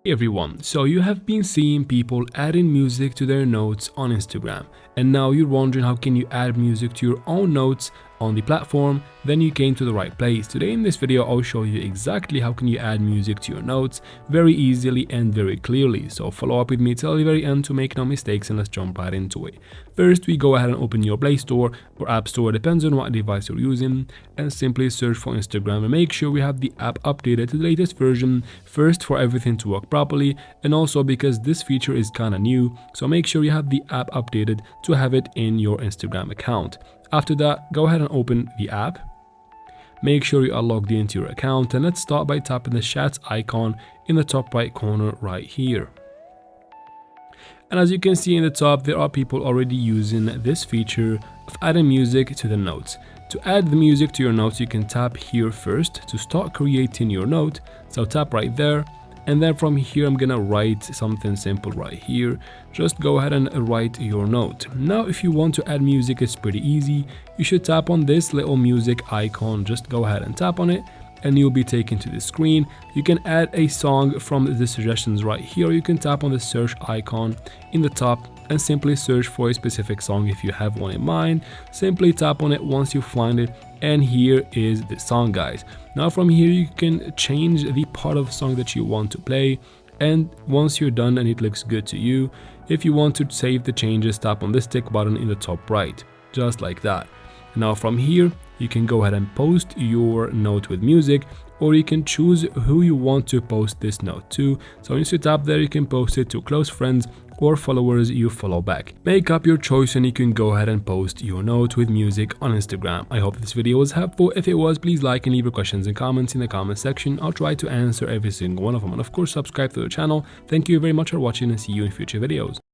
Hey everyone, so you have been seeing people adding music to their notes on Instagram, and now you're wondering how can you add music to your own notes on the platform. Then you came to the right place. Today in this video I'll show you exactly how can you add music to your notes very easily and very clearly. So follow up with me till the very end to make no mistakes, and let's jump right into it. First, we go ahead and open your Play Store or App Store, depends on what device you're using, and simply search for Instagram and make sure we have the app updated to the latest version first for everything to work properly, and also because this feature is kind of new, so make sure you have the app updated to have it in your Instagram account. After that, go ahead and open the app. Make sure you are logged into your account, and let's start by tapping the chat icon in the top right corner right here. And as you can see in the top, there are people already using this feature of adding music to the notes. To add the music to your notes, you can tap here first to start creating your note. So tap right there, and then from here I'm gonna write something simple right here. Just go ahead and write your note. Now if you want to add music, it's pretty easy. You should tap on this little music icon. Just go ahead and tap on it and you'll be taken to the screen. You can add a song from the suggestions right here. You can tap on the search icon in the top and simply search for a specific song if you have one in mind. Simply tap on it once you find it, and here is the song, guys. Now from here you can change the part of the song that you want to play, and once you're done and it looks good to you, if you want to save the changes, tap on this tick button in the top right, just like that. Now from here you can go ahead and post your note with music, or you can choose who you want to post this note to. So once you tap there, you can post it to close friends or followers you follow back. Make up your choice and you can go ahead and post your note with music on Instagram. I hope this video was helpful. If it was, please like and leave your questions and comments in the comment section. I'll try to answer every single one of them, and of course subscribe to the channel. Thank you very much for watching, and see you in future videos.